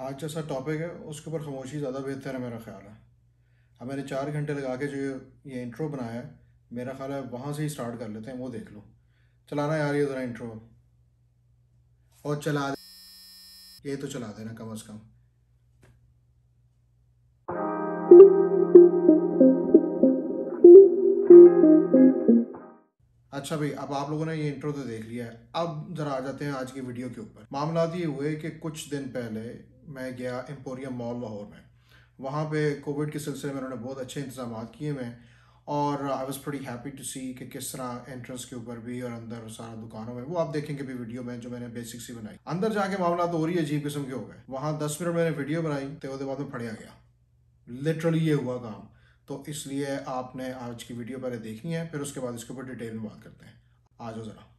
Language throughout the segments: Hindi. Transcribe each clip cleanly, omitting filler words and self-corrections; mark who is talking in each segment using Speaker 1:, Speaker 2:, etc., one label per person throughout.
Speaker 1: आज जैसा टॉपिक है उसके ऊपर खामोशी ज़्यादा बेहतर है मेरा ख्याल है। अब मैंने 4 घंटे लगा के जो ये इंट्रो बनाया है, मेरा ख्याल है वहाँ से ही स्टार्ट कर लेते हैं। वो देख लो, चलाना यार ये ज़रा इंट्रो। और चला दे, ये तो चला देना कम अज़ कम। अच्छा भाई, अब आप लोगों ने ये इंट्रो तो देख लिया है, अब ज़रा आ जाते हैं आज की वीडियो के ऊपर। मामला ये हुए कि कुछ दिन पहले मैं गया एम्पोरियम मॉल लाहौर में। वहाँ पे कोविड के सिलसिले में उन्होंने बहुत अच्छे इंतजाम किए हुए हैं और I was pretty happy to see कि किस तरह एंट्रेंस के ऊपर भी और अंदर सारा दुकानों में, वो आप देखेंगे भी वीडियो में जो मैंने बेसिक सी बनाई। अंदर जाके मामला तो और ही अजीब किस्म के हो गए। वहाँ 10 मिनट मैंने वीडियो बनाई तो उसके बाद में फड़िया गया। लिटरली ये हुआ काम। तो इसलिए आपने आज की वीडियो पहले देखनी है, फिर उसके बाद इसके ऊपर डिटेल में बात करते हैं। आ जाओ ज़रा।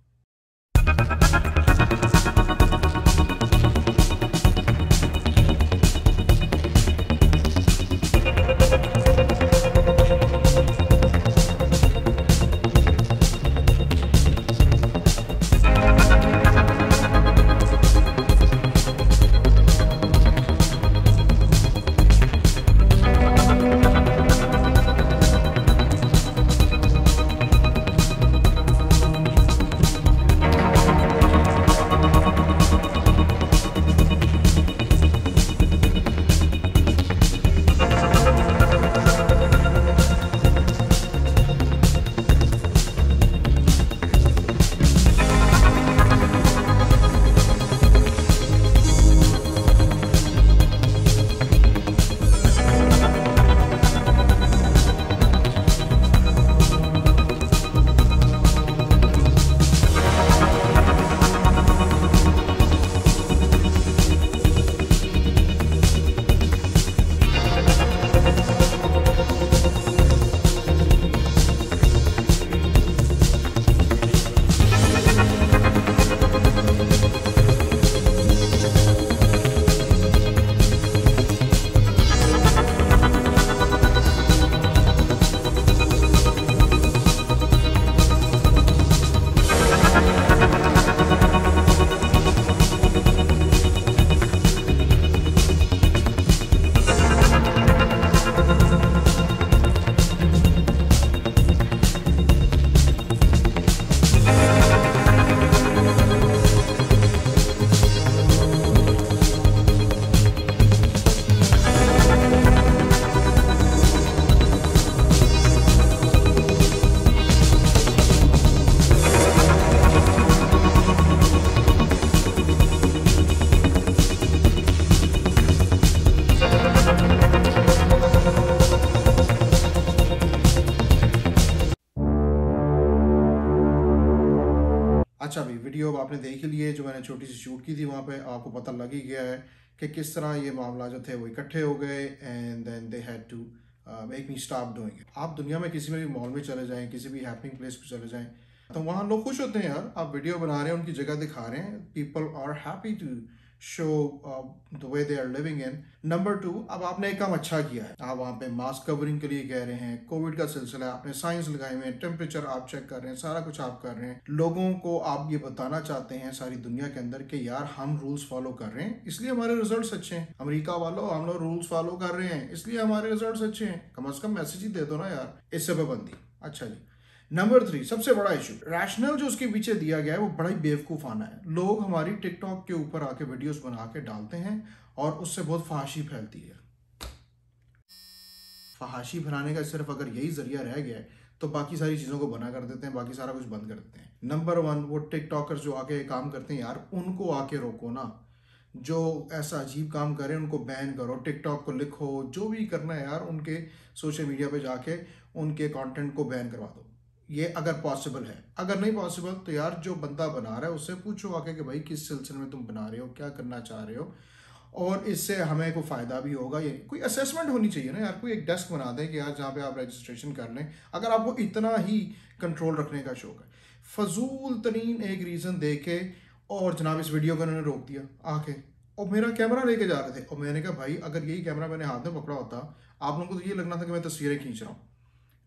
Speaker 1: अच्छा भाई, वीडियो अब आपने देख ही ली है जो मैंने छोटी सी शूट की थी। वहाँ पे आपको पता लग ही गया है कि किस तरह ये मामला जो थे वो इकट्ठे हो गए and then they had to make me stop doing it. आप दुनिया में किसी में भी मॉल में चले जाएं, किसी भी हैपनिंग प्लेस पे चले जाएं, तो वहाँ लोग खुश होते हैं यार। आप वीडियो बना रहे हैं, उनकी जगह दिखा रहे हैं, people are happy to show the way they are living in. Number 2, अब आपने एक काम अच्छा किया है। आप वहाँ पे मास्क कवरिंग के लिए कह रहे हैं, कोविड का सिलसिला है, आपने साइंस लगाए हुए हैं, टेम्परेचर आप चेक कर रहे हैं, सारा कुछ आप कर रहे हैं। लोगों को आप ये बताना चाहते हैं सारी दुनिया के अंदर कि यार हम रूल्स फॉलो कर रहे हैं इसलिए हमारे रिजल्ट्स अच्छे हैं। अमेरिका वालों, हम लोग रूल्स फॉलो कर रहे हैं इसलिए हमारे रिजल्ट्स अच्छे हैं। कम से कम मैसेज ही दे दो ना यार, इससे पाबंदी। अच्छा जी, नंबर 3, सबसे बड़ा इशू रैशनल जो उसके पीछे दिया गया है वो बड़ा ही बेवकूफ़ाना है। लोग हमारी टिकटॉक के ऊपर आके वीडियोस बना के डालते हैं और उससे बहुत फहाशी फैलती है। फहाशी फैलाने का सिर्फ अगर यही जरिया रह गया है तो बाकी सारी चीज़ों को बना कर देते हैं, बाकी सारा कुछ बंद कर देते हैं। नंबर 1, वो टिकटॉकर्स जो आके काम करते हैं यार, उनको आके रोको ना। जो ऐसा अजीब काम करें उनको बैन करो, टिकटॉक को लिखो, जो भी करना है यार, उनके सोशल मीडिया पे जाके उनके कंटेंट को बैन करवा दो। ये अगर पॉसिबल है। अगर नहीं पॉसिबल तो यार जो बंदा बना रहा है उससे पूछो आके कि भाई किस सिलसिले में तुम बना रहे हो, क्या करना चाह रहे हो, और इससे हमें कोई फ़ायदा भी होगा। ये कोई असेसमेंट होनी चाहिए ना यार, कोई एक डेस्क बना दें कि यार जहाँ पे आप रजिस्ट्रेशन कर लें, अगर आपको इतना ही कंट्रोल रखने का शौक है। फजूल तरीन एक रीज़न दे के और जनाब इस वीडियो को उन्होंने रोक दिया आके, और मेरा कैमरा लेके जा रहे थे और मैंने कहा भाई अगर यही कैमरा मैंने हाथ में पकड़ा होता, आप लोगों को तो ये लगना था कि मैं तस्वीरें खींच रहा हूँ,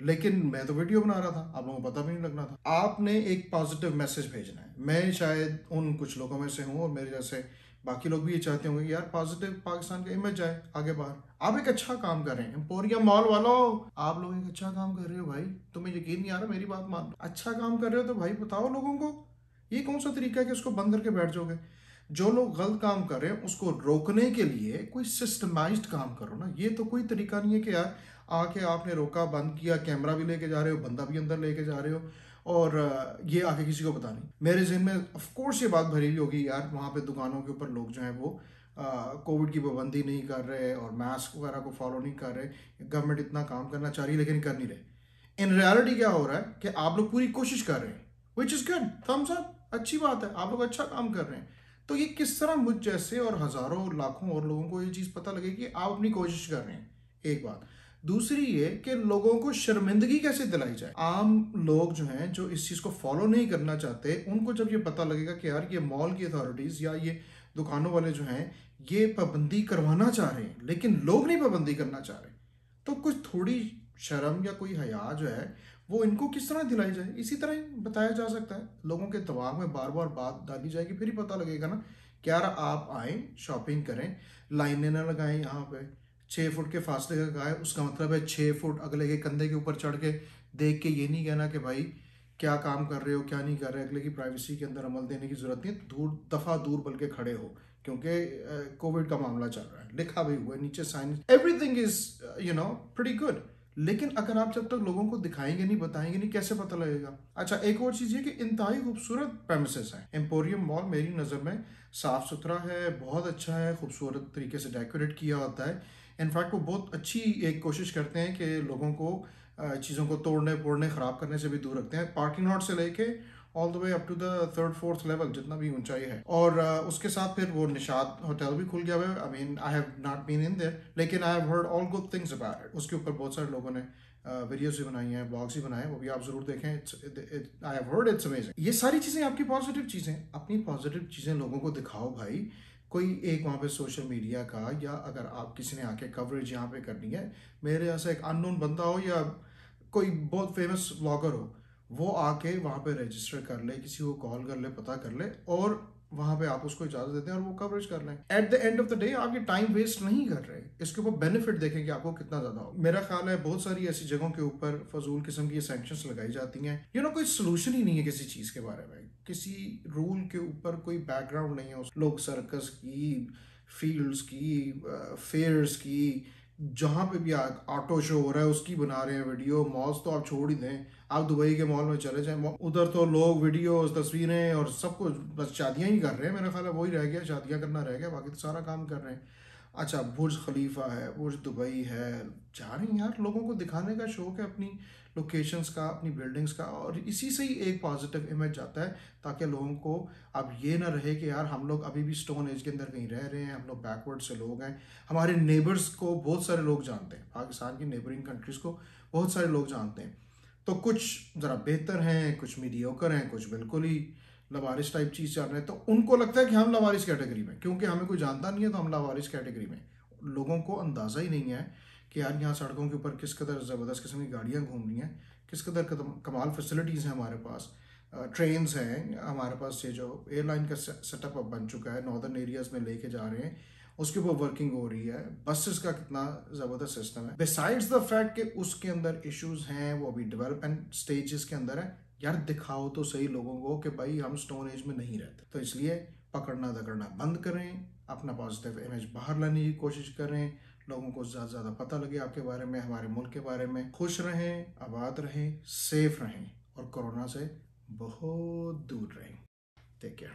Speaker 1: लेकिन मैं तो वीडियो बना रहा था, आप लोगों को पता भी नहीं लगना था। आपने एक पॉजिटिव मैसेज भेजना है। मैं शायद उन कुछ लोगों में से हूँ और मेरे जैसे बाकी लोग भी ये चाहते होंगे कि यार पॉजिटिव पाकिस्तान का इमेज जाए आगे बाहर। आप एक अच्छा काम कर रहे हैं, एम्पोरियम मॉल वालों, आप लोग एक अच्छा काम कर रहे हो भाई, तुम्हें यकीन नहीं आ रहा, मेरी बात मान लो, अच्छा काम कर रहे हो तो भाई बताओ लोगों को। ये कौन सा तरीका है कि उसको बंद करके बैठ जाओगे? जो लोग गलत काम कर रहे हैं उसको रोकने के लिए कोई सिस्टमाइज्ड काम करो ना। ये तो कोई तरीका नहीं है कि यार आके आपने रोका, बंद किया, कैमरा भी लेके जा रहे हो, बंदा भी अंदर लेके जा रहे हो, और ये आगे किसी को पता नहीं। मेरे जहन में ऑफ कोर्स ये बात भरी हुई होगी यार, वहाँ पे दुकानों के ऊपर लोग जो हैं वो कोविड की पाबंदी नहीं कर रहे और मास्क वगैरह को फॉलो नहीं कर रहे। गवर्नमेंट इतना काम करना चाह रही है लेकिन कर नहीं रहे। इन रियलिटी क्या हो रहा है कि आप लोग पूरी कोशिश कर रहे हैं, which is good, thumbs up, अच्छी बात है, आप लोग अच्छा काम कर रहे हैं। तो ये किस तरह मुझ जैसे और हज़ारों लाखों और लोगों को ये चीज़ पता लगे कि आप अपनी कोशिश कर रहे हैं? एक बात। दूसरी ये कि लोगों को शर्मिंदगी कैसे दिलाई जाए। आम लोग जो हैं जो इस चीज़ को फॉलो नहीं करना चाहते, उनको जब ये पता लगेगा कि यार ये मॉल की अथॉरिटीज़ या ये दुकानों वाले जो हैं ये पाबंदी करवाना चाह रहे हैं लेकिन लोग नहीं पाबंदी करना चाह रहे, तो कुछ थोड़ी शर्म या कोई हया जो है वो इनको किस तरह दिलाई जाए। इसी तरह ही बताया जा सकता है, लोगों के दिमाग में बार बार बात डाली जाएगी, फिर ही पता लगेगा ना कि यार आप आए शॉपिंग करें, लाइनें ना लगाएं यहाँ पे, 6 फुट के फासले का कहा है, उसका मतलब है 6 फुट अगले के कंधे के ऊपर चढ़ के देख के ये नहीं कहना कि भाई क्या काम कर रहे हो क्या नहीं कर रहे, अगले की प्राइवेसी के अंदर अमल देने की जरूरत नहीं है, दूर दफा दूर बल के खड़े हो, क्योंकि कोविड का मामला चल रहा है, लिखा भी हुआ है नीचे sign, everything is pretty good. लेकिन अगर आप जब तक लोगों को दिखाएंगे नहीं, बताएंगे नहीं, कैसे पता लगेगा? अच्छा, एक और चीज़ ये कि इंतहाई खूबसूरत प्रेमिसेस है एम्पोरियम मॉल, मेरी नज़र में साफ़ सुथरा है, बहुत अच्छा है, खूबसूरत तरीके से डेकोरेट किया होता है। इनफैक्ट वो बहुत अच्छी एक कोशिश करते हैं कि लोगों को चीज़ों को तोड़ने फोड़ने ख़राब करने से भी दूर रखते हैं। पार्किंग लॉट से लेके all the way up to the 3rd 4th level जितना भी ऊंचाई है, और उसके साथ फिर वो निशात होटल भी खुल गया हुआ है। I mean I have not been in there लेकिन I have heard all good things about it. उसके ऊपर बहुत सारे लोगों ने वीडियोस भी बनाई हैं, ब्लॉग्स भी बनाए हैं, वो भी आप जरूर देखें। आई हैव हर्ड इट्स अमेजिंग। ये सारी चीज़ें आपकी पॉजिटिव चीज़ें, अपनी पॉजिटिव चीज़ें लोगों को दिखाओ भाई। कोई एक वहाँ पे सोशल मीडिया का, या अगर आप किसी ने आके कवरेज यहाँ पे करनी है, मेरे यहाँ से एक अननोन बंदा हो या कोई बहुत फेमस ब्लॉगर हो, वो आके वहाँ पे रजिस्टर कर ले, किसी को कॉल कर ले, पता कर ले, और वहाँ पे आप उसको इजाज़त देते हैं और वो कवरेज कर लें। At the end of the day आप ये टाइम वेस्ट नहीं कर रहे, इसके ऊपर बेनिफिट देखें कि आपको कितना ज़्यादा हो। मेरा ख्याल है बहुत सारी ऐसी जगहों के ऊपर फजूल किस्म की सैंक्शंस लगाई जाती हैं, कोई सोल्यूशन ही नहीं है किसी चीज़ के बारे में, किसी रूल के ऊपर कोई बैकग्राउंड नहीं है। लोग सर्कस की, फील्ड्स की, फेयर्स की, जहाँ पे भी ऑटो शो हो रहा है उसकी बना रहे हैं वीडियो। मॉल्स तो आप छोड़ ही दें, आप दुबई के मॉल में चले जाएं, उधर तो लोग वीडियोस, तस्वीरें और सब कुछ, बस शादियां ही कर रहे हैं। मेरा ख्याल है वही रह गया, शादियां करना रह गया, बाकी तो सारा काम कर रहे हैं। अच्छा, बुर्ज खलीफा है, बुर्ज दुबई है, जा रहे हैं यार, लोगों को दिखाने का शौक है अपनी लोकेशंस का, अपनी बिल्डिंग्स का, और इसी से ही एक पॉजिटिव इमेज जाता है, ताकि लोगों को अब ये ना रहे कि यार हम लोग अभी भी स्टोन एज के अंदर कहीं रह रहे हैं, हम लोग बैकवर्ड से लोग हैं। हमारे नेबर्स को बहुत सारे लोग जानते हैं, पाकिस्तान की नेबरिंग कंट्रीज़ को बहुत सारे लोग जानते हैं, तो कुछ ज़रा बेहतर हैं, कुछ मीडियोकर हैं, कुछ बिल्कुल ही लवारिस टाइप चीज़ चल रहे हैं। तो उनको लगता है कि हम लवारिस कैटेगरी में, क्योंकि हमें कोई जानता नहीं है तो हम लवारिस कैटेगरी में। लोगों को अंदाज़ा ही नहीं है कि यार यहाँ सड़कों के ऊपर किस कदर ज़बरदस्त किस्म की गाड़ियाँ घूम रही हैं, किस कदर कमाल फैसिलिटीज़ हैं हमारे पास, ट्रेन्स हैं हमारे पास, ये जो एयरलाइन का सेटअप अब बन चुका है, नॉर्दर्न एरियाज़ में लेके जा रहे हैं, उसके ऊपर वर्किंग हो रही है, बसेस का कितना ज़बरदस्त सिस्टम है। बिसाइड्स द फैक्ट कि उसके अंदर इश्यूज हैं, वो अभी डेवलपमेंट स्टेजेस के अंदर है, यार दिखाओ तो सही लोगों को कि भाई हम स्टोन एज में नहीं रहते। तो इसलिए पकड़ना दकड़ना बंद करें, अपना पॉजिटिव इमेज बाहर लाने की कोशिश करें, लोगों को ज़्यादा से ज़्यादा पता लगे आपके बारे में, हमारे मुल्क के बारे में। खुश रहें, आबाद रहें, सेफ रहें, और कोरोना से बहुत दूर रहें। Take care.